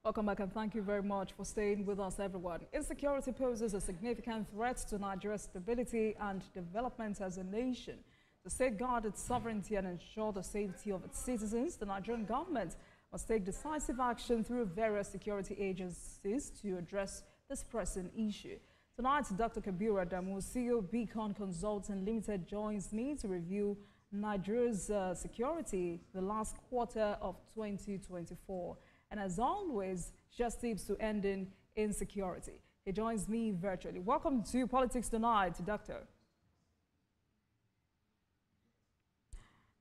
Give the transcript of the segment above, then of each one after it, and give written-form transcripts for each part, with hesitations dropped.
Welcome back and thank you very much for staying with us, everyone. Insecurity poses a significant threat to Nigeria's stability and development as a nation. To safeguard its sovereignty and ensure the safety of its citizens, the Nigerian government must take decisive action through various security agencies to address this pressing issue. Tonight, Dr. Kabiru Adamu, CEO Beacon Consulting Limited, joins me to review Nigeria's security the last quarter of 2024. And as always, just tips to ending insecurity. He joins me virtually. Welcome to Politics Tonight, Doctor.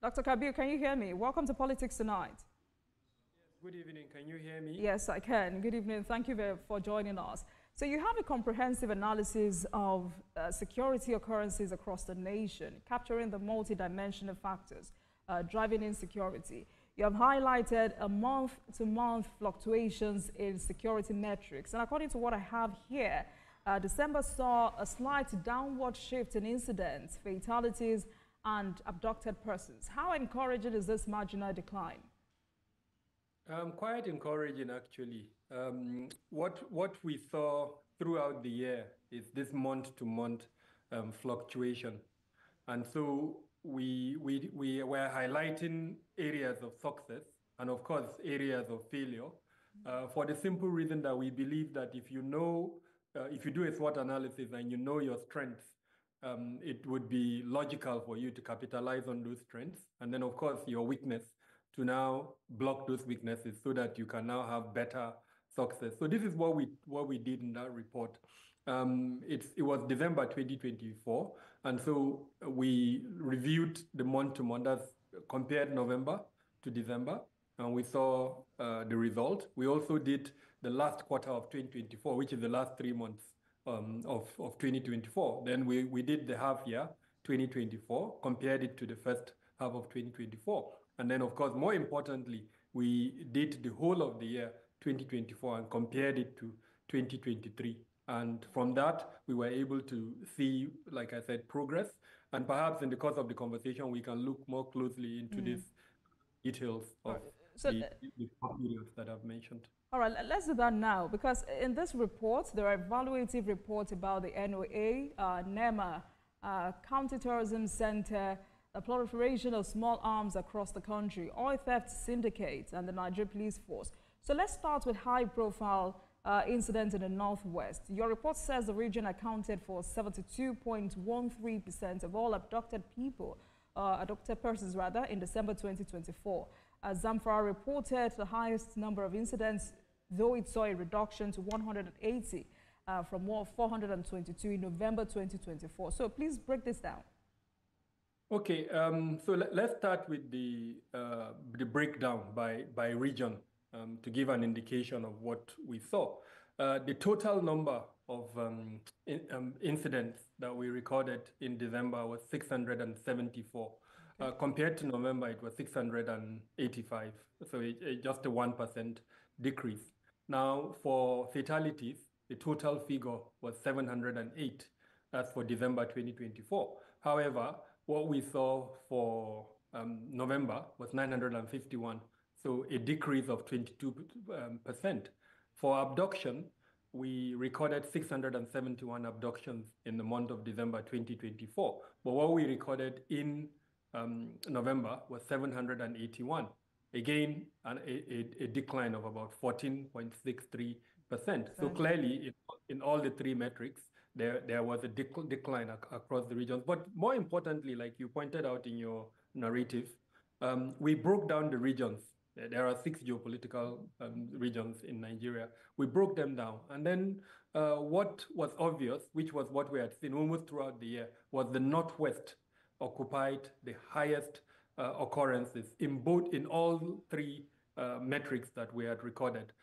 Dr. Kabir, can you hear me? Welcome to Politics Tonight. Yes, good evening. Can you hear me? Yes, I can. Good evening. Thank you for joining us. So you have a comprehensive analysis of security occurrences across the nation, capturing the multidimensional factors driving insecurity. You have highlighted a month-to-month fluctuations in security metrics. And according to what I have here, December saw a slight downward shift in incidents, fatalities, and abducted persons. How encouraging is this marginal decline? Quite encouraging, actually. What we saw throughout the year is this month-to-month fluctuation. And so we were highlighting areas of success and, of course, areas of failure for the simple reason that we believe that if you do a SWOT analysis and you know your strengths, it would be logical for you to capitalize on those strengths. And then, of course, your weakness to now block those weaknesses so that you can now have better success. So this is what we did in that report. It was December 2024, and so we reviewed the month-to-month, that's compared November to December, and we saw the result. We also did the last quarter of 2024, which is the last 3 months of 2024. Then we did the half year 2024, compared it to the first half of 2024. And then, of course, more importantly, we did the whole of the year 2024 and compared it to 2023. And from that, we were able to see, like I said, progress. And perhaps in the course of the conversation, we can look more closely into these details of the periods that I've mentioned. All right, let's do that now, because in this report, there are evaluative reports about the NOA, NEMA, Counterterrorism Center, the proliferation of small arms across the country, oil theft syndicates, and the Nigerian Police Force. So let's start with high-profile incidents in the Northwest. Your report says the region accounted for 72.13% of all abducted persons in December 2024. Zamfara reported the highest number of incidents, though it saw a reduction to 180 from 422 in November 2024. So please break this down. Okay, so let's start with the breakdown by region to give an indication of what we saw. The total number of incidents that we recorded in December was 674. Compared to November, it was 685, so just a 1% decrease. Now, for fatalities, the total figure was 708. That's for December 2024. However, what we saw for November was 951, so a decrease of 22%. For abduction, we recorded 671 abductions in the month of December 2024. But what we recorded in November was 781. Again, a decline of about 14.63%. So clearly, in all the three metrics, there was a decline across the regions. But more importantly, like you pointed out in your narrative, we broke down the regions. There are 6 geopolitical regions in Nigeria. We broke them down. And then what was obvious, which was what we had seen almost throughout the year, was the Northwest occupied the highest occurrences in all three metrics that we had recorded.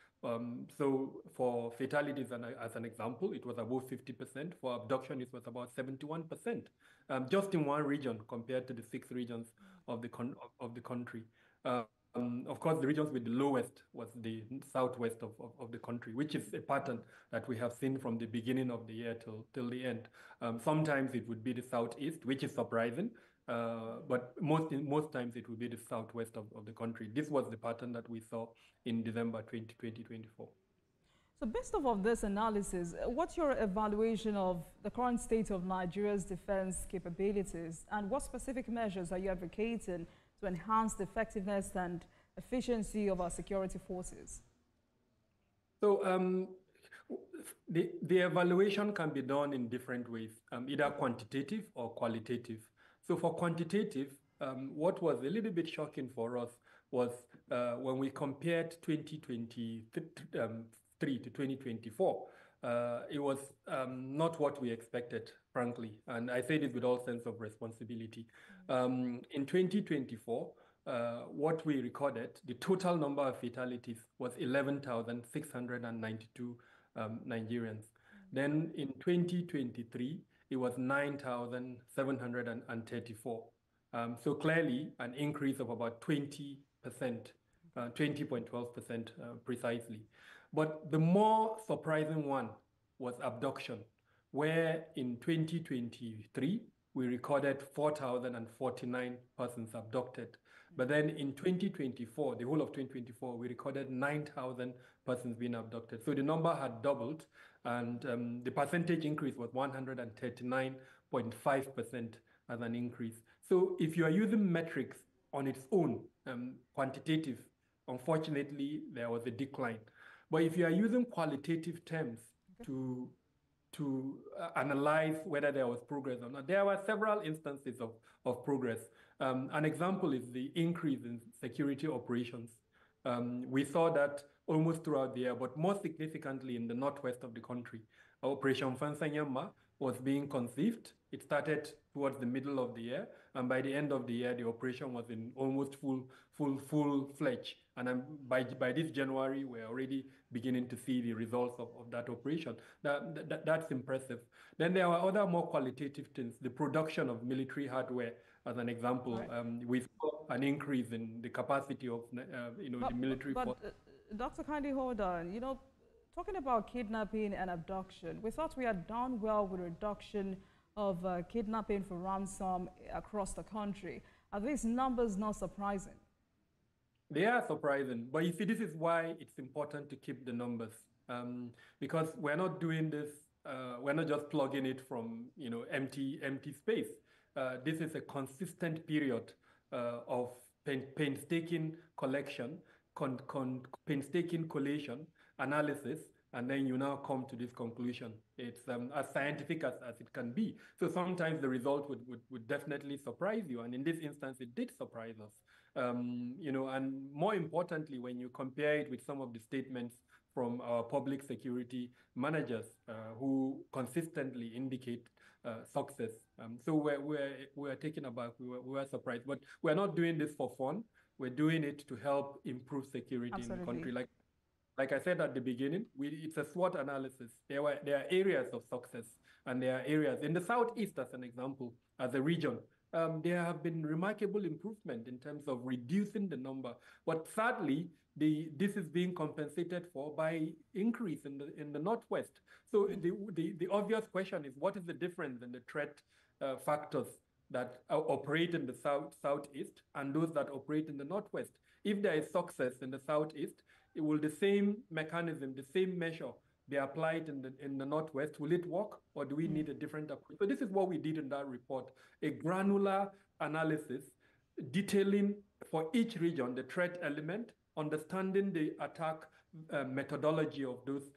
So for fatalities, as an example, it was above 50%. For abduction, it was about 71%, just in one region compared to the 6 regions of the country. Of course, the regions with the lowest was the southwest of the country, which is a pattern that we have seen from the beginning of the year till the end. Sometimes it would be the southeast, which is surprising. but most times it will be the southwest of the country. This was the pattern that we saw in December 2024. So based off of this analysis, what's your evaluation of the current state of Nigeria's defense capabilities, and what specific measures are you advocating to enhance the effectiveness and efficiency of our security forces? So the evaluation can be done in different ways, either quantitative or qualitative. So for quantitative, what was a little bit shocking for us was when we compared 2023 to 2024, it was not what we expected, frankly. And I say this with all sense of responsibility. In 2024, what we recorded, the total number of fatalities was 11,692 Nigerians. Then in 2023, it was 9,734. So clearly an increase of about 20%, 20.12% precisely. But the more surprising one was abduction, where in 2023, we recorded 4,049 persons abducted. But then in 2024, the whole of 2024, we recorded 9,000 persons being abducted. So the number had doubled, and the percentage increase was 139.5% as an increase. So if you are using metrics on its own, quantitative, unfortunately, there was a decline. But if you are using qualitative terms to analyze whether there was progress or not, there were several instances of progress. An example is the increase in security operations. We saw that almost throughout the year, but more significantly in the northwest of the country. Operation Fansanyama was being conceived. It started towards the middle of the year, and by the end of the year, the operation was in almost full-fledged. And by this January, we're already beginning to see the results of that operation. That's impressive. Then there are other more qualitative things. The production of military hardware, as an example, right. We saw an increase in the capacity of the military force. Dr. Kandi, hold on. Talking about kidnapping and abduction, we thought we had done well with reduction of kidnapping for ransom across the country. Are these numbers not surprising? They are surprising, but you see, this is why it's important to keep the numbers, because we're not doing this, we're not just plugging it from empty space. This is a consistent period of painstaking collection, painstaking collation, analysis, and then you now come to this conclusion. It's as scientific as it can be. So sometimes the result would definitely surprise you, and in this instance, it did surprise us. And more importantly, when you compare it with some of the statements from our public security managers who consistently indicate success. So we're taken aback, we were surprised, but we're not doing this for fun. We're doing it to help improve security Absolutely. In the country. Like I said at the beginning, it's a SWOT analysis. There are areas of success, and there are areas in the Southeast, as an example, as a region. There have been remarkable improvement in terms of reducing the number, but sadly, this is being compensated for by increase in the Northwest. So the obvious question is, what is the difference in the threat factors that operate in the Southeast and those that operate in the Northwest? If there is success in the Southeast, will the same mechanism, the same measure be applied in the Northwest? Will it work, or do we need a different approach? So this is what we did in that report, a granular analysis detailing for each region the threat element, understanding the attack methodology of those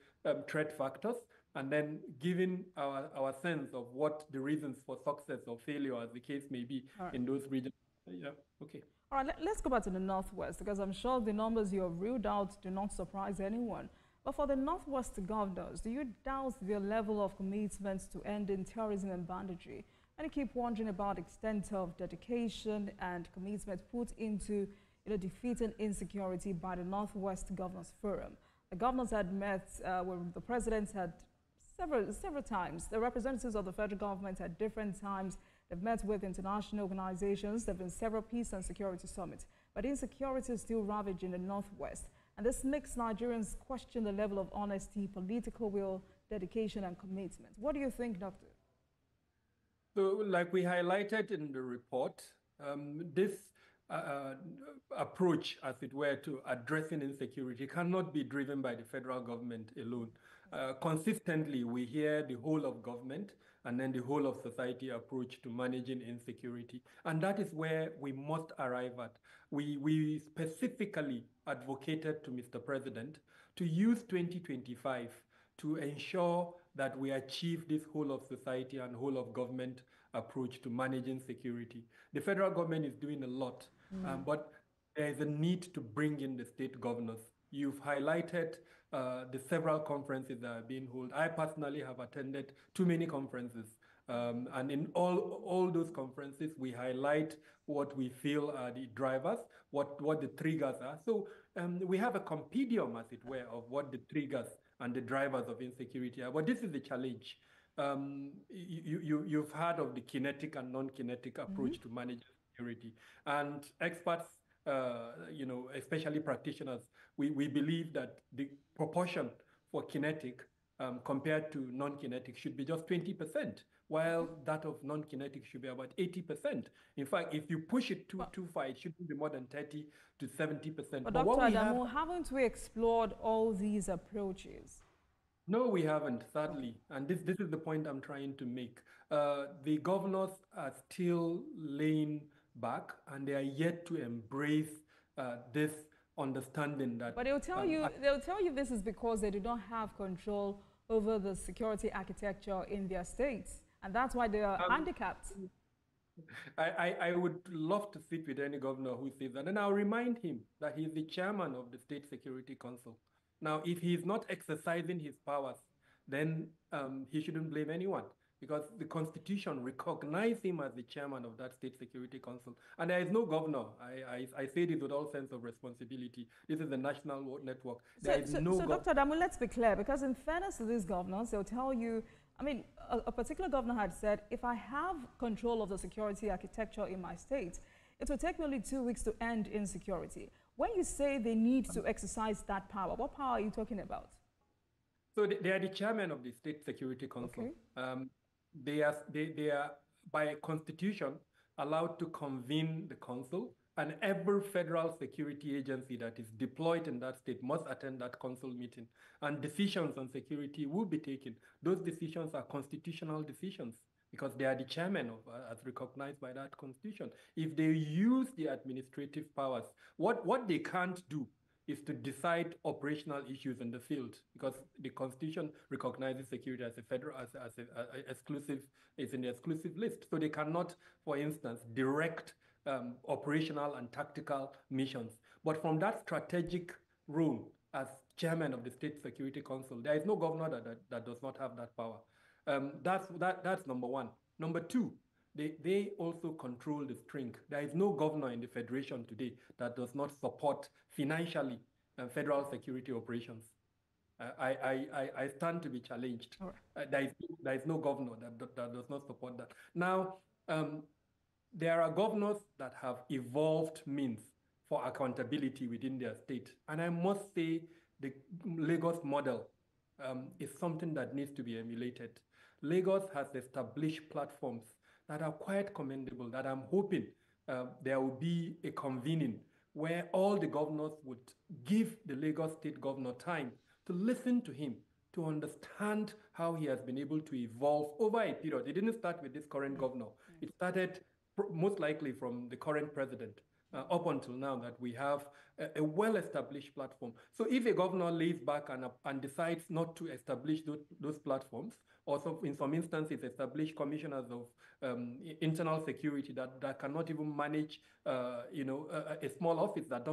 threat factors, and then giving our sense of what the reasons for success or failure, as the case may be, in those regions. Yeah, okay. All right, let's go back to the Northwest, because I'm sure the numbers you have ruled out do not surprise anyone. But for the Northwest governors, do you doubt their level of commitment to ending terrorism and banditry? And I keep wondering about the extent of dedication and commitment put into defeating insecurity by the Northwest Governors Forum. The governors had met with the president had several times. The representatives of the federal government at different times. They've met with international organizations. There have been several peace and security summits. But insecurity is still ravaging the Northwest. And this makes Nigerians question the level of honesty, political will, dedication, and commitment. What do you think, Doctor? So, like we highlighted in the report, this uh, uh, approach, as it were, to addressing insecurity cannot be driven by the federal government alone. Consistently, we hear the whole of government and then the whole of society approach to managing insecurity. And that is where we must arrive at. We specifically advocated to Mr. President to use 2025 to ensure that we achieve this whole of society and whole of government approach to managing security. The federal government is doing a lot, but there is a need to bring in the state governors. You've highlighted the several conferences that are being held. I personally have attended too many conferences. And in all those conferences, we highlight what we feel are the drivers, what the triggers are. So we have a compendium, as it were, of what the triggers and the drivers of insecurity are. But this is the challenge. You've heard of the kinetic and non-kinetic approach to manage security. And experts, especially practitioners, we believe that the proportion for kinetic compared to non-kinetic should be just 20%, while that of non-kinetic should be about 80%. In fact, if you push it too far, it shouldn't be more than 30 to 70%. But But Dr. what we have, Adamu, haven't we explored all these approaches? no, we haven't, sadly. And this is the point I'm trying to make. The governors are still laying back and they are yet to embrace this understanding that. But they'll tell you this is because they do not have control over the security architecture in their states. And that's why they are handicapped. I would love to sit with any governor who says that. And I'll remind him that he's the chairman of the State Security Council. Now, if he's not exercising his powers, then he shouldn't blame anyone because the Constitution recognizes him as the chairman of that State Security Council. And there is no governor. I say this with all sense of responsibility. This is a national network. There is no so Dr. Adamu, let's be clear, because in fairness to these governors, they'll tell you, I mean, a particular governor had said, if I have control of the security architecture in my state, it will take me only 2 weeks to end insecurity. When you say they need to exercise that power, what power are you talking about? So they are the chairman of the State Security Council. Okay. They are by constitution allowed to convene the council, and every federal security agency that is deployed in that state must attend that council meeting, and decisions on security will be taken. Those decisions are constitutional decisions because they are the chairman of, as recognized by that constitution. If they use the administrative powers, what they can't do is to decide operational issues in the field, because the Constitution recognizes security as a federal, as a exclusive, it's in the exclusive list. So they cannot, for instance, direct operational and tactical missions. But from that strategic role as chairman of the State Security Council, there is no governor that does not have that power. That's number one. Number two, they also control the string. There is no governor in the Federation today that does not support financially federal security operations. I stand to be challenged. Right. There is no governor that does not support that. Now, there are governors that have evolved means for accountability within their state. And I must say the Lagos model is something that needs to be emulated. Lagos has established platforms that are quite commendable, that I'm hoping there will be a convening where all the governors would give the Lagos state governor time to listen to him, to understand how he has been able to evolve over a period. It didn't start with this current governor. It started most likely from the current president. Up until now, that we have a well-established platform. So if a governor lays back and decides not to establish those platforms, or in some instances establish commissioners of internal security that cannot even manage a small office, that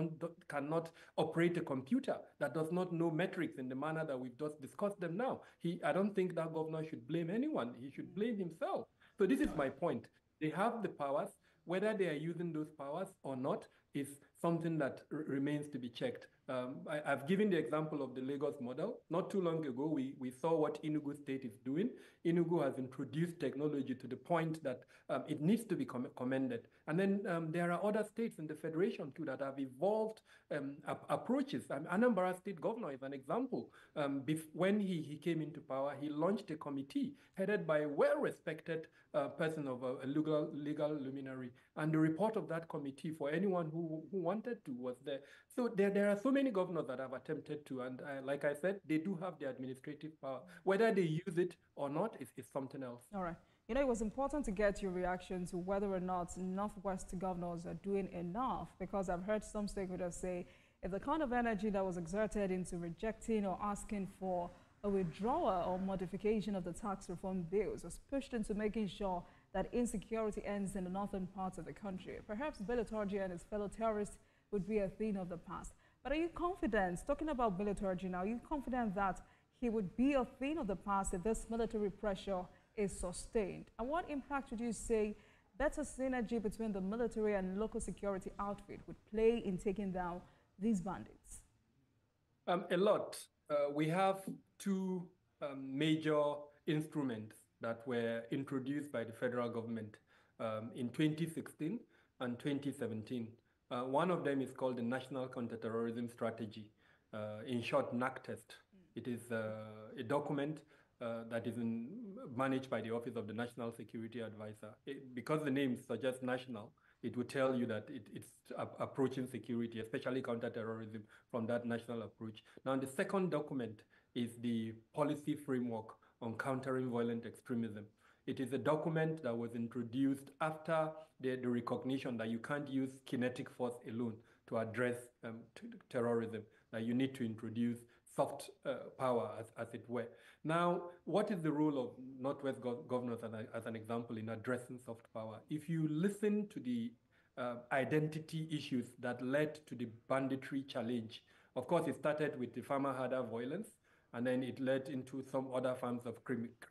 cannot operate a computer, that does not know metrics in the manner that we've just discussed them now, I don't think that governor should blame anyone. He should blame himself. So this is my point. They have the powers. Whether they are using those powers or not is something that remains to be checked. I've given the example of the Lagos model. Not too long ago, we saw what Enugu State is doing. Enugu has introduced technology to the point that it needs to be commended. And then there are other states in the federation too that have evolved approaches. Anambra State Governor is an example. When he came into power, he launched a committee headed by a well-respected person of a legal luminary. And the report of that committee, for anyone who wanted to, was there. So there are so many governors that have attempted to, and like I said, they do have the administrative power. Whether they use it or not is something else. All right. You know, it was important to get your reaction to whether or not Northwest governors are doing enough, because I've heard some stakeholders say if the kind of energy that was exerted into rejecting or asking for a withdrawal or modification of the tax reform bills was pushed into making sure that insecurity ends in the northern parts of the country, perhaps Beletorji and his fellow terrorists would be a thing of the past. But are you confident, talking about Beletorji now, are you confident that he would be a thing of the past if this military pressure is sustained? And what impact would you say better synergy between the military and local security outfit would play in taking down these bandits? A lot. We have two major instruments that were introduced by the federal government in 2016 and 2017. One of them is called the National Counterterrorism Strategy, in short, NACTEST. It is a document that is managed by the Office of the National Security Advisor. Because the name suggests national, it will tell you that it's approaching security, especially counterterrorism, from that national approach. Now, the second document is the policy framework on countering violent extremism. It is a document that was introduced after the recognition that you can't use kinetic force alone to address terrorism, that you need to introduce soft power, as it were. Now, what is the role of Northwest governors as an example in addressing soft power? If you listen to the identity issues that led to the banditry challenge, of course, it started with the farmer herder violence, and then it led into some other forms of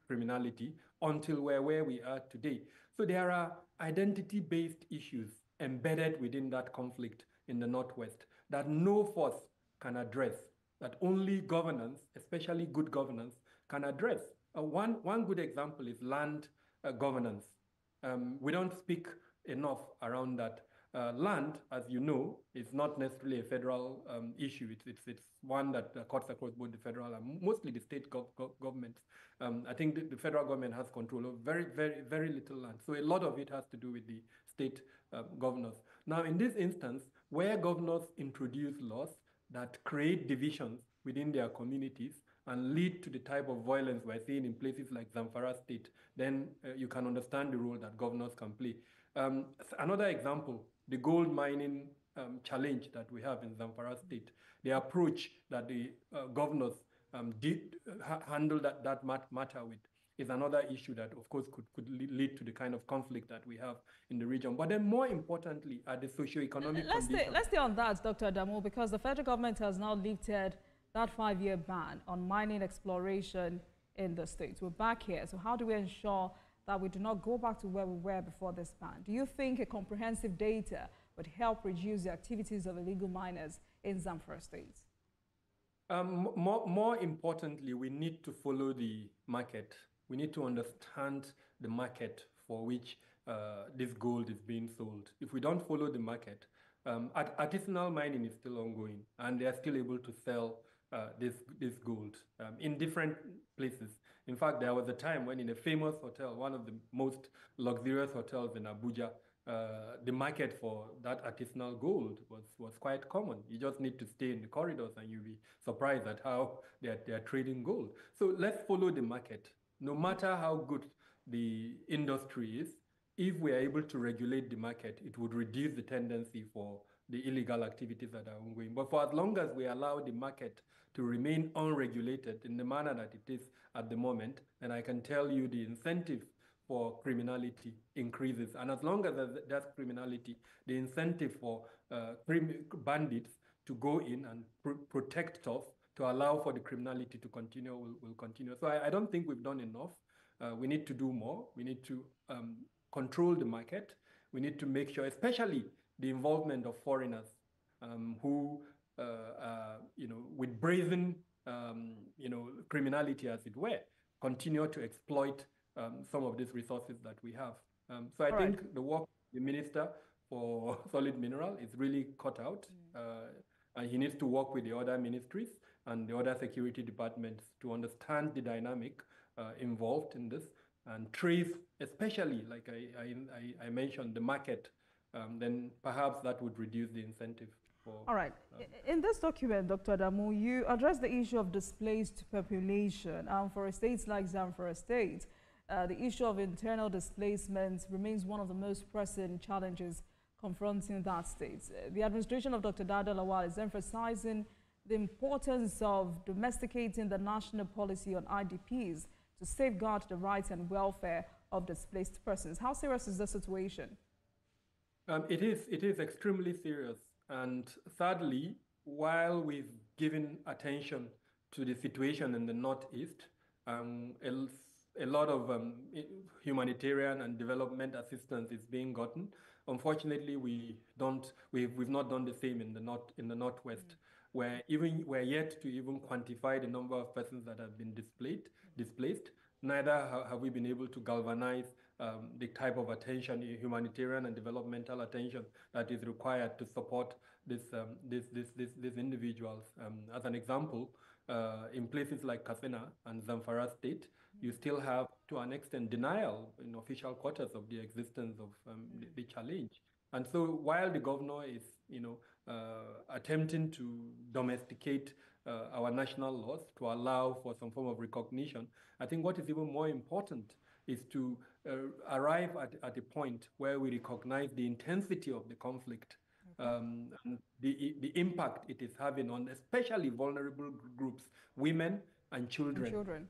criminality until we're where we are today. So there are identity-based issues embedded within that conflict in the Northwest that no force can address, that only governance, especially good governance, can address. One good example is land governance. We don't speak enough around that. Land, as you know, is not necessarily a federal issue. It's one that cuts across both the federal and mostly the state governments. I think the federal government has control of very, very, very little land. So a lot of it has to do with the state governors. Now, in this instance, where governors introduce laws that create divisions within their communities and lead to the type of violence we're seeing in places like Zamfara State, then you can understand the role that governors can play. Another example, the gold mining challenge that we have in Zamfara State, the approach that the governors did handle that matter with is another issue that, of course, could lead to the kind of conflict that we have in the region. But then more importantly are the socioeconomic conditions. Let's stay on that, Dr. Adamo, because the federal government has now lifted that 5-year ban on mining exploration in the states. We're back here. So how do we ensure that we do not go back to where we were before this ban? Do you think a comprehensive data would help reduce the activities of illegal miners in Zamfara State? More importantly, we need to follow the market. We need to understand the market for which this gold is being sold. If we don't follow the market, artisanal mining is still ongoing, and they are still able to sell this gold in different places. In fact, there was a time when in a famous hotel, one of the most luxurious hotels in Abuja, the market for that artisanal gold was quite common. You just need to stay in the corridors and you'll be surprised at how they are trading gold. So let's follow the market. No matter how good the industry is, if we are able to regulate the market, it would reduce the tendency for the illegal activities that are ongoing. But for as long as we allow the market to remain unregulated in the manner that it is at the moment, then I can tell you the incentive for criminality increases. And as long as there's criminality, the incentive for bandits to go in and protect stuff to allow for the criminality to continue will continue. So I don't think we've done enough. We need to do more. We need to control the market. We need to make sure, especially the involvement of foreigners. who, with brazen, criminality, as it were, continue to exploit some of these resources that we have. So I think the work of the Minister for Solid Mineral is really cut out. And he needs to work with the other ministries and the other security departments to understand the dynamic involved in this and trace, especially, like I mentioned, the market. Then perhaps that would reduce the incentive. All right. In this document, Dr. Adamu, you address the issue of displaced population. For states like Zamfara State, the issue of internal displacement remains one of the most pressing challenges confronting that state. The administration of Dr. Dada Lawal is emphasizing the importance of domesticating the national policy on IDPs to safeguard the rights and welfare of displaced persons. How serious is the situation? It is extremely serious. And thirdly, while we've given attention to the situation in the Northeast, a lot of humanitarian and development assistance is being gotten. Unfortunately, we've not done the same in the Northwest, where we're yet to even quantify the number of persons that have been displaced. Neither have we been able to galvanize the type of attention, humanitarian and developmental attention, that is required to support these individuals. As an example, in places like Katsina and Zamfara State, you still have, to an extent, denial in official quarters of the existence of the challenge. And so while the governor is, attempting to domesticate our national laws to allow for some form of recognition, I think what is even more important is to arrive at a point where we recognize the intensity of the conflict, and the impact it is having on especially vulnerable groups, women and children.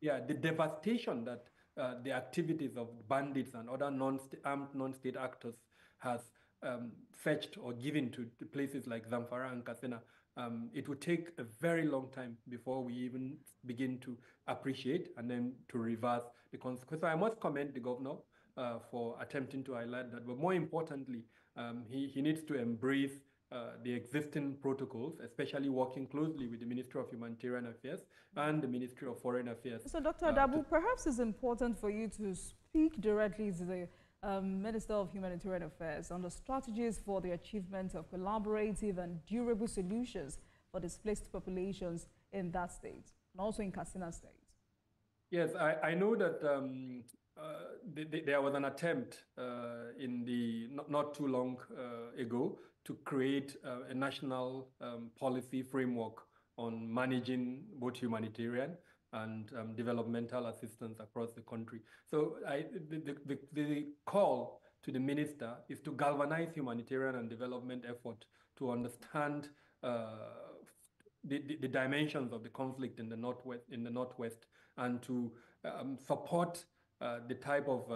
The devastation that the activities of bandits and other armed non-state actors has fetched or given to places like Zamfara and Katsina. It would take a very long time before we even begin to appreciate and then to reverse the consequences. So I must commend the governor for attempting to highlight that. But more importantly, he needs to embrace the existing protocols, especially working closely with the Ministry of Humanitarian Affairs and the Ministry of Foreign Affairs. So, Dr. Adabu, perhaps it's important for you to speak directly to the Minister of Humanitarian Affairs on the strategies for the achievement of collaborative and durable solutions for displaced populations in that state, and also in Katsina State. Yes, I know that there was an attempt in the not too long ago to create a national policy framework on managing both humanitarian and developmental assistance across the country. So the call to the minister is to galvanize humanitarian and development effort to understand the dimensions of the conflict in the Northwest, and to support the type of,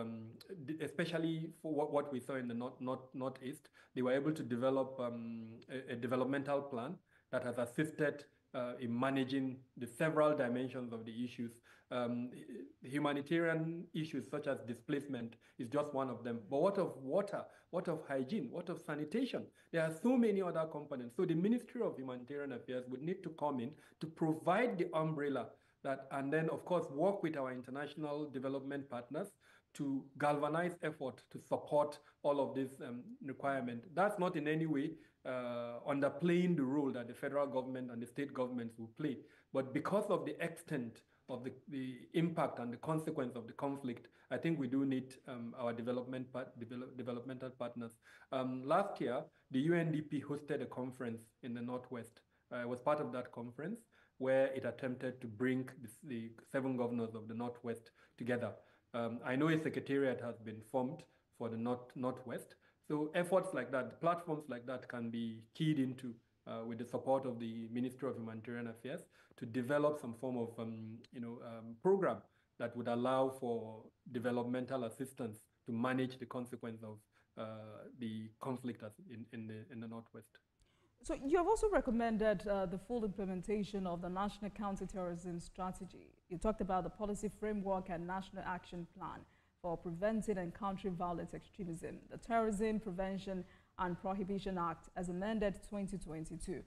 especially for what we saw in the Northeast, they were able to develop a developmental plan that has assisted in managing the several dimensions of the issues. Humanitarian issues such as displacement is just one of them. But what of water? What of hygiene? What of sanitation? There are so many other components. So the Ministry of Humanitarian Affairs would need to come in to provide the umbrella that, and then of course work with our international development partners to galvanize effort to support all of this requirement. That's not in any way underplaying the role that the federal government and the state governments will play. But because of the extent of the impact and the consequence of the conflict, I think we do need our developmental partners. Last year, the UNDP hosted a conference in the Northwest. I was part of that conference where it attempted to bring the 7 governors of the Northwest together. I know a secretariat has been formed for the Northwest. So efforts like that, platforms like that can be keyed into with the support of the Ministry of Humanitarian Affairs to develop some form of program that would allow for developmental assistance to manage the consequence of the conflict in the Northwest. So you have also recommended the full implementation of the National Counterterrorism Strategy. You talked about the policy framework and national action plan for preventing and countering violent extremism, the terrorism prevention and Prohibition Act as amended 2022.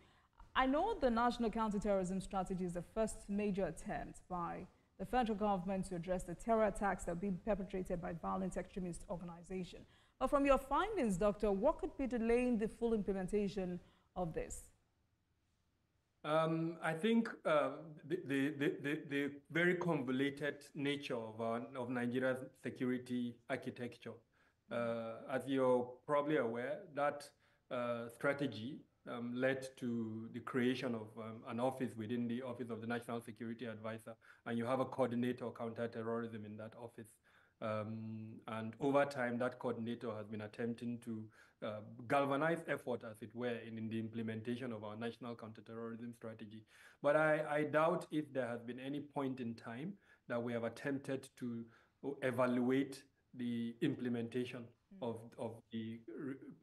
I know the National Counterterrorism Strategy is the first major attempt by the federal government to address the terror attacks that are being perpetrated by violent extremist organizations. But from your findings, Doctor, what could be delaying the full implementation of this? I think the very convoluted nature of Nigeria's security architecture. As you're probably aware, that strategy led to the creation of an office within the Office of the National Security Advisor, and you have a coordinator of counterterrorism in that office. And over time, that coordinator has been attempting to galvanize effort, as it were, in the implementation of our national counterterrorism strategy. But I doubt if there has been any point in time that we have attempted to evaluate the implementation of the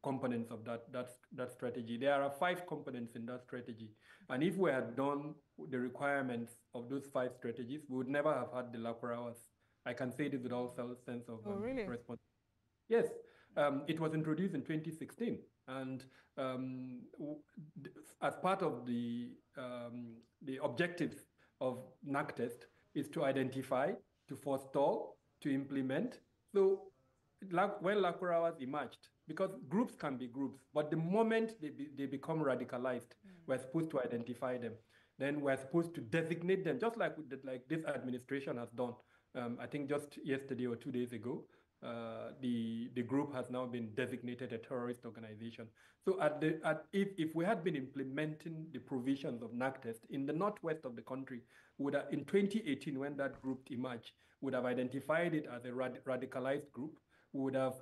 components of that strategy. There are 5 components in that strategy. And if we had done the requirements of those 5 strategies, we would never have had the Lakura hours. I can say this with all sense of responsibility. Yes, it was introduced in 2016. And as part of the objectives of NAC test is to identify, to forestall, to implement. So when Lakura hours emerged, because groups can be groups, but the moment they become radicalized, we're supposed to identify them. Then we're supposed to designate them, just like this administration has done. I think just yesterday or 2 days ago, the group has now been designated a terrorist organization. So if we had been implementing the provisions of NAC test in the northwest of the country, would have, in 2018, when that group emerged, would have identified it as a radicalized group. We would have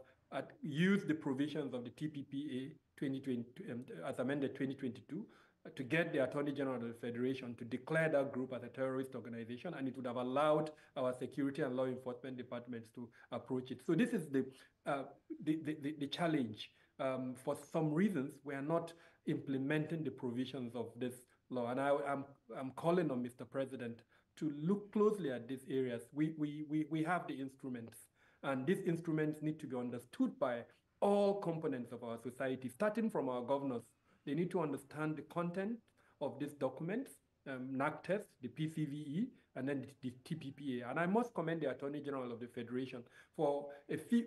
used the provisions of the TPPA 2020, as amended 2022, to get the Attorney General of the Federation to declare that group as a terrorist organization, and it would have allowed our security and law enforcement departments to approach it. So this is the challenge. For some reasons, we are not implementing the provisions of this law, and I'm calling on Mr. President to look closely at these areas. We have the instruments, and these instruments need to be understood by all components of our society, starting from our governors. They need to understand the content of these documents, NAC test, the PCVE, and then the TPPA. And I must commend the Attorney General of the Federation for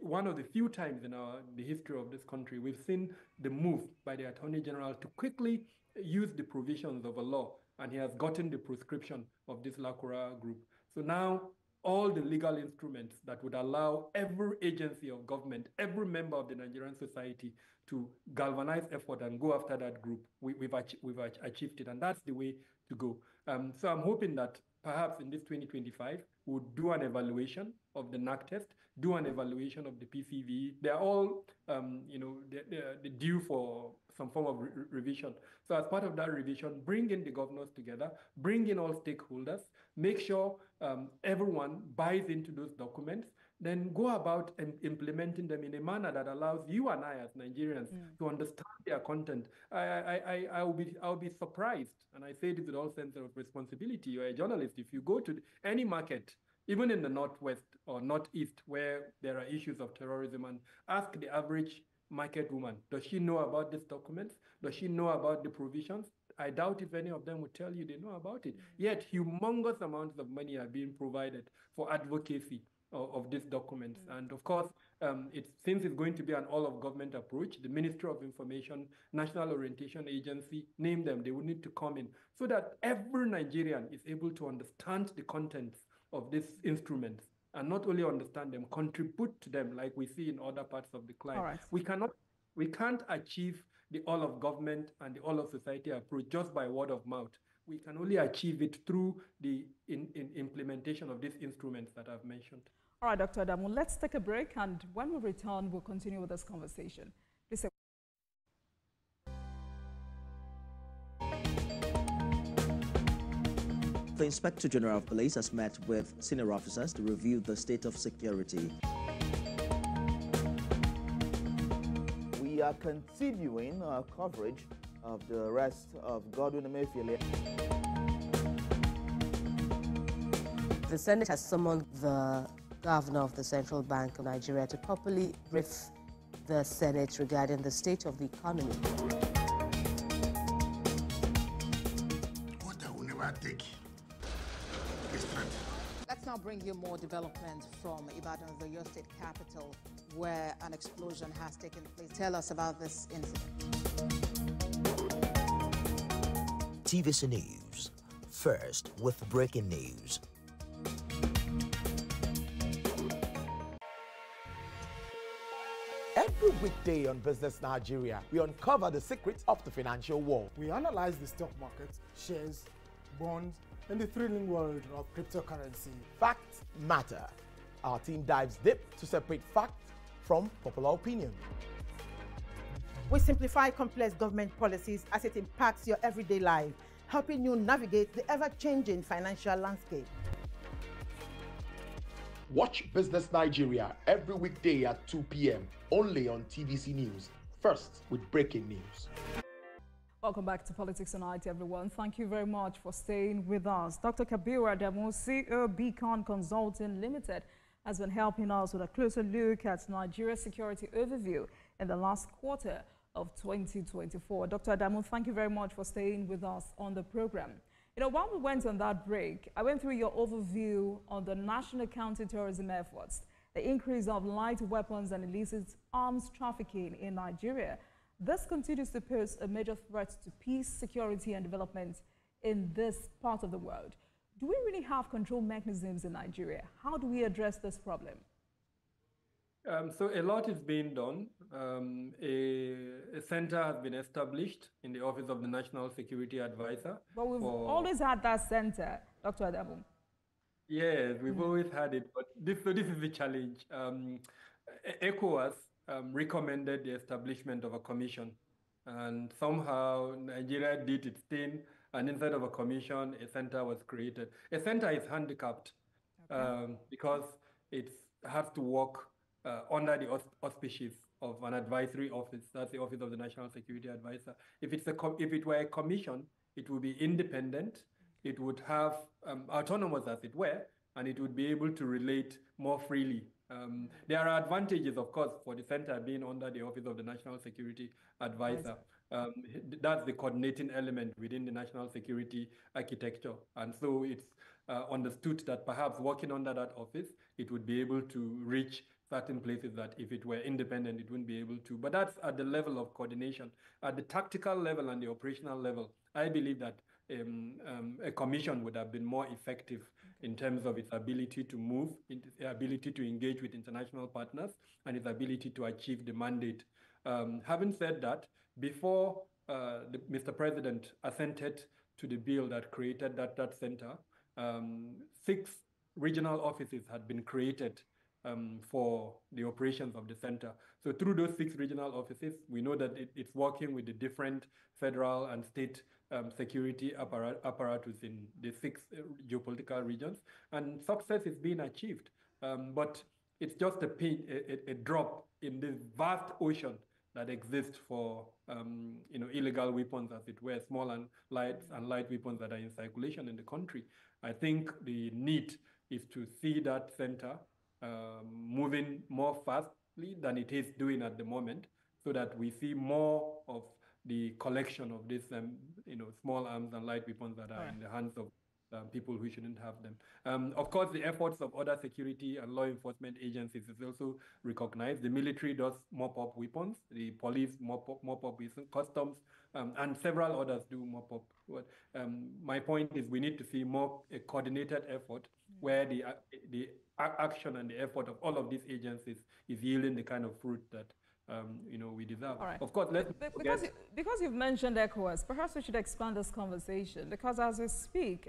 one of the few times in the history of this country, we've seen the move by the Attorney General to quickly use the provisions of a law, and he has gotten the prescription of this Lakura group. So now, all the legal instruments that would allow every agency of government, every member of the Nigerian society to galvanize effort and go after that group, we've achieved it, and that's the way to go. So I'm hoping that perhaps in this 2025, we'll do an evaluation of the NAC test, do an evaluation of the PCVE. They're all, they're due for some form of revision. So as part of that revision, bring in the governors together, bring in all stakeholders, make sure everyone buys into those documents, then go about implementing them in a manner that allows you and I as Nigerians to understand their content. I'll be surprised, and I say this with all sense of responsibility. You're a journalist. If you go to any market, even in the northwest or northeast, where there are issues of terrorism, and ask the average market woman, does she know about these documents? Does she know about the provisions? I doubt if any of them would tell you they know about it. Yet humongous amounts of money are being provided for advocacy of these documents. And of course, since it's going to be an all-of-government approach, the Ministry of Information, National Orientation Agency, name them, they will need to come in so that every Nigerian is able to understand the contents of these instruments, and not only understand them, contribute to them like we see in other parts of the climate. Right. We can't achieve the all-of-government and the all-of-society approach just by word of mouth. We can only achieve it through the implementation of these instruments that I've mentioned. All right, Dr. Adamu, let's take a break, and when we return, we'll continue with this conversation. Please. The Inspector General of Police has met with senior officers to review the state of security. We are continuing our coverage of the arrest of Godwin Emefiele. The Senate has summoned the governor of the Central Bank of Nigeria to properly brief the Senate regarding the state of the economy. What I will never take is threat. Let's now bring you more development from Ibadan, the Oyo State capital, where an explosion has taken place. Tell us about this incident. TVC News. First with breaking news. Every weekday on Business Nigeria, we uncover the secrets of the financial world. We analyze the stock market, shares, bonds, and the thrilling world of cryptocurrency. Facts matter. Our team dives deep to separate fact from popular opinion. We simplify complex government policies as it impacts your everyday life, helping you navigate the ever-changing financial landscape. Watch Business Nigeria every weekday at 2 p.m. only on TVC News. First with breaking news. Welcome back to Politics Tonight, everyone. Thank you very much for staying with us. Dr. Kabiru Adamu, CEO Beacon Consulting Limited, has been helping us with a closer look at Nigeria's security overview in the last quarter of 2024. Dr. Adamu, thank you very much for staying with us on the program. You know, while we went on that break, I went through your overview on the national counter-terrorism efforts, the increase of light weapons and illicit arms trafficking in Nigeria. This continues to pose a major threat to peace, security, and development in this part of the world. Do we really have control mechanisms in Nigeria? How do we address this problem? So a lot is being done. A center has been established in the Office of the National Security Advisor. But we've always had that center, Dr. Adamu. Yes, we've always had it, but this is the challenge. ECOWAS recommended the establishment of a commission, and somehow Nigeria did its thing, and instead of a commission, a center was created. A center is handicapped because it has to work under the auspices of an advisory office. That's the Office of the National Security Advisor. If it were a commission, it would be independent. It would have autonomous, as it were, and it would be able to relate more freely. There are advantages, of course, for the center being under the Office of the National Security Advisor. That's the coordinating element within the national security architecture. And so it's understood that perhaps working under that office, it would be able to reach certain places that if it were independent, it wouldn't be able to. But that's at the level of coordination. At the tactical level and the operational level, I believe that a commission would have been more effective in terms of its ability to move, its ability to engage with international partners, and its ability to achieve the mandate. Having said that, before Mr. President assented to the bill that created that center, 6 regional offices had been created for the operations of the center. So through those 6 regional offices, we know that it's working with the different federal and state security apparatus in the 6 geopolitical regions, and success is being achieved. But it's just a drop in this vast ocean that exists for illegal weapons, as it were, small and light weapons that are in circulation in the country. I think the need is to see that center moving more fastly than it is doing at the moment, so that we see more of the collection of these small arms and light weapons that are in the hands of people who shouldn't have them. Of course, the efforts of other security and law enforcement agencies is also recognized. The military does mop up weapons, the police mop up weapons, customs, and several others do mop up. My point is we need to see more a coordinated effort where the action and the effort of all of these agencies is yielding the kind of fruit that we deserve. All right. Of course, because you've mentioned ECOWAS, perhaps we should expand this conversation, because as we speak,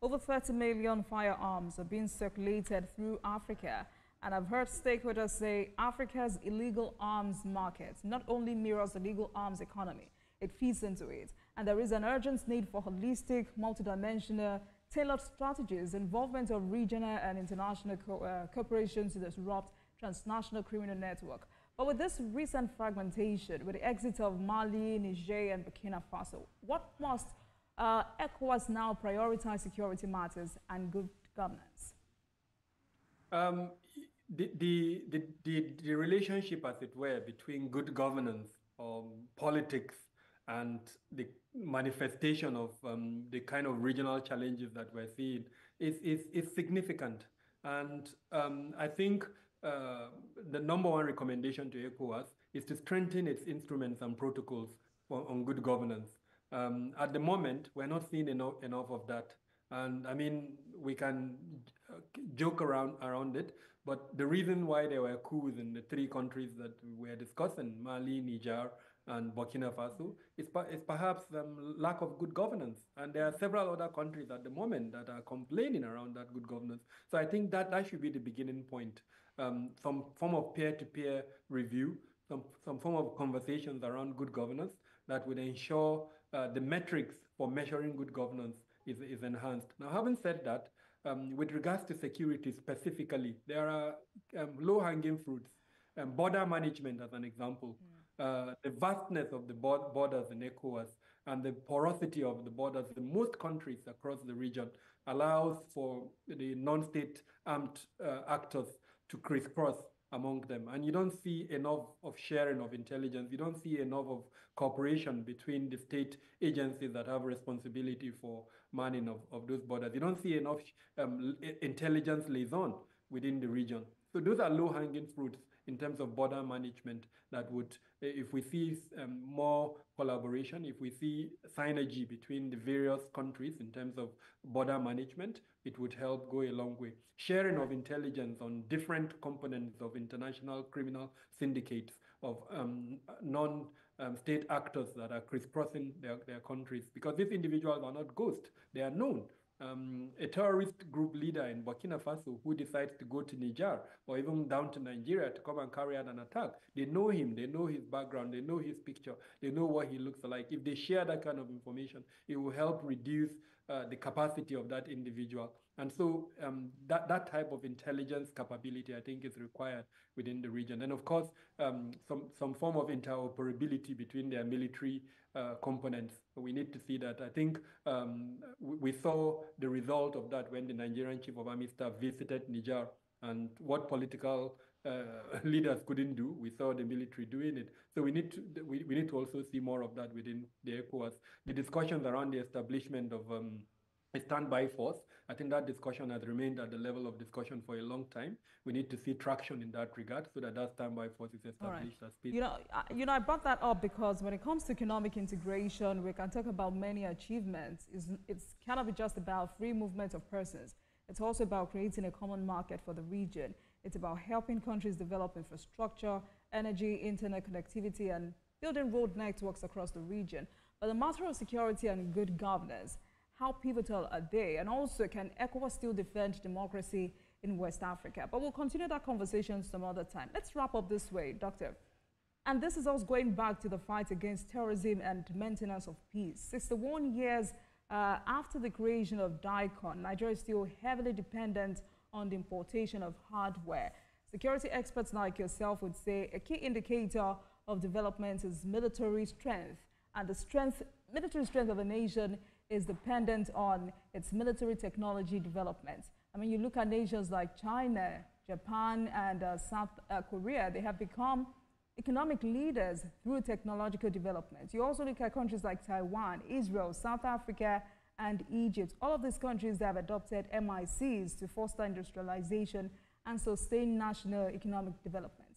over 30 million firearms are being circulated through Africa. And I've heard stakeholders say Africa's illegal arms market not only mirrors the legal arms economy, it feeds into it. And there is an urgent need for holistic, multidimensional, tailored strategies, involvement of regional and international cooperation to disrupt transnational criminal network. But with this recent fragmentation, with the exit of Mali, Niger, and Burkina Faso, what must ECOWAS now prioritize security matters and good governance? the relationship, as it were, between good governance, politics, and the manifestation of the kind of regional challenges that we're seeing is significant. And I think the number one recommendation to ECOWAS is to strengthen its instruments and protocols on good governance. At the moment, we're not seeing enough of that. And I mean, we can joke around it, but the reason why there were coups in the three countries that we are discussing, Mali, Niger, and Burkina Faso, is perhaps lack of good governance. And there are several other countries at the moment that are complaining around that good governance. So I think that should be the beginning point. Some form of peer-to-peer review, some form of conversations around good governance that would ensure the metrics for measuring good governance is enhanced. Now, having said that, with regards to security specifically, there are low-hanging fruits. Border management, as an example. The vastness of the borders in ECOWAS and the porosity of the borders in most countries across the region allows for the non-state armed actors to crisscross among them. And you don't see enough of sharing of intelligence. You don't see enough of cooperation between the state agencies that have responsibility for manning of those borders. You don't see enough intelligence liaison within the region. So those are low-hanging fruits in terms of border management that would, if we see more collaboration, if we see synergy between the various countries in terms of border management, it would help go a long way. Sharing of intelligence on different components of international criminal syndicates, of non-state actors that are crisscrossing their countries, because these individuals are not ghosts, they are known. A terrorist group leader in Burkina Faso who decides to go to Niger or even down to Nigeria to come and carry out an attack, they know him, they know his background, they know his picture, they know what he looks like. If they share that kind of information, it will help reduce the capacity of that individual. And so that type of intelligence capability, I think, is required within the region. And of course, some form of interoperability between their military components. We need to see that. I think we saw the result of that when the Nigerian Chief of Army Staff visited Niger, and what political leaders couldn't do, we saw the military doing it. So we need to also see more of that within the ECOWAS. The discussions around the establishment of a standby force, I think that discussion has remained at the level of discussion for a long time. We need to see traction in that regard so that standby force is established as peace. I brought that up because when it comes to economic integration, we can talk about many achievements. It's kind of just about free movement of persons. It's also about creating a common market for the region. It's about helping countries develop infrastructure, energy, internet connectivity, and building road networks across the region. But the matter of security and good governance, how pivotal are they? And also, can ECOWAS still defend democracy in West Africa? But we'll continue that conversation some other time. Let's wrap up this way, Doctor. And this is us going back to the fight against terrorism and maintenance of peace. 61 years after the creation of DICON, Nigeria is still heavily dependent on the importation of hardware. Security experts like yourself would say a key indicator of development is military strength. And the military strength of a nation is dependent on its military technology development. I mean, you look at nations like China, Japan, and South Korea, they have become economic leaders through technological development. You also look at countries like Taiwan, Israel, South Africa, and Egypt. All of these countries have adopted MICs to foster industrialization and sustain national economic development.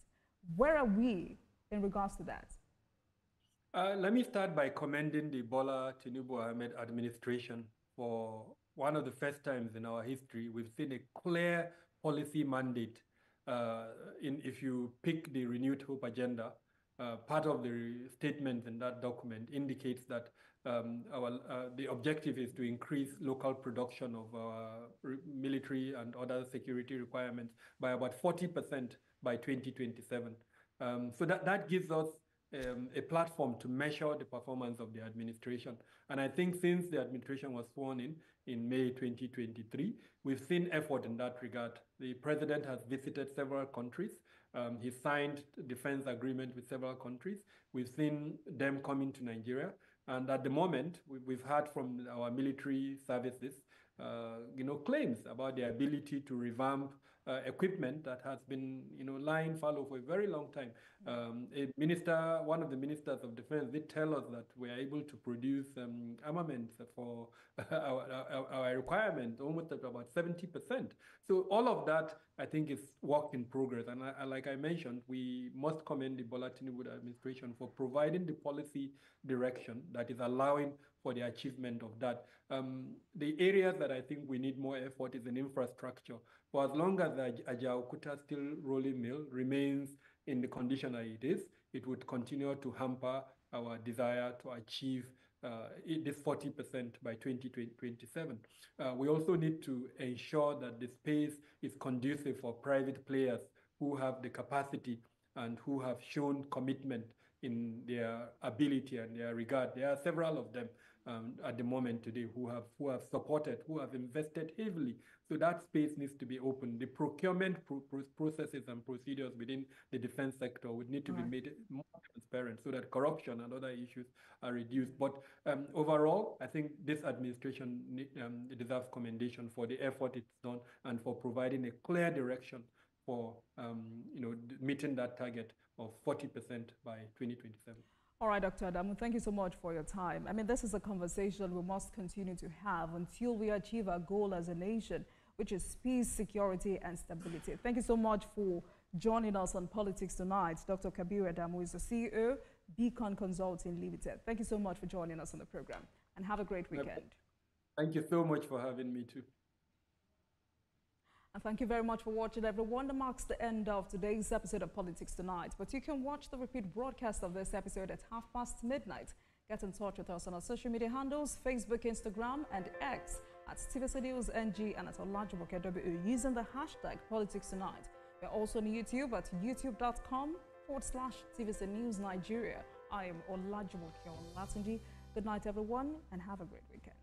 Where are we in regards to that? Let me start by commending the Bola Tinubu Ahmed administration for one of the first times in our history we've seen a clear policy mandate. If you pick the Renewed Hope agenda, part of the statement in that document indicates that the objective is to increase local production of military and other security requirements by about 40% by 2027. So that gives us a platform to measure the performance of the administration. And I think since the administration was sworn in May 2023, we've seen effort in that regard. The president has visited several countries. He signed defense agreement with several countries. We've seen them coming to Nigeria. And at the moment, we've heard from our military services, claims about their ability to revamp equipment that has been, lying fallow for a very long time. One of the ministers of defense did tell us that we are able to produce armaments for our requirement almost at about 70%. So all of that, I think, is work in progress. And like I mentioned, we must commend the Bola Tinubu administration for providing the policy direction that is allowing for the achievement of that. The areas that I think we need more effort is in infrastructure. For as long as the Ajaokuta steel rolling mill remains in the condition that it is, it would continue to hamper our desire to achieve this 40% by 2027. We also need to ensure that the space is conducive for private players who have the capacity and who have shown commitment in their ability and their regard. There are several of them at the moment today who have supported, who have invested heavily. So that space needs to be open. The procurement processes and procedures within the defense sector would need to be made more transparent so that corruption and other issues are reduced. But overall, I think this administration deserves commendation for the effort it's done and for providing a clear direction for meeting that target of 40% by 2027. All right, Dr. Adamu, thank you so much for your time. I mean, this is a conversation we must continue to have until we achieve our goal as a nation, which is peace, security, and stability. Thank you so much for joining us on Politics Tonight. Dr. Kabir Adamu is the CEO, Beacon Consulting Limited. Thank you so much for joining us on the program, and have a great weekend. Thank you so much for having me too. And thank you very much for watching, everyone. That marks the end of today's episode of Politics Tonight. But you can watch the repeat broadcast of this episode at midnight. Get in touch with us on our social media handles, Facebook, Instagram, and X at TVC News NG and at Olajumoke using the hashtag Politics Tonight. We're also on YouTube at youtube.com/TVC News Nigeria. I am Olajumoke Olatunji. Good night, everyone, and have a great weekend.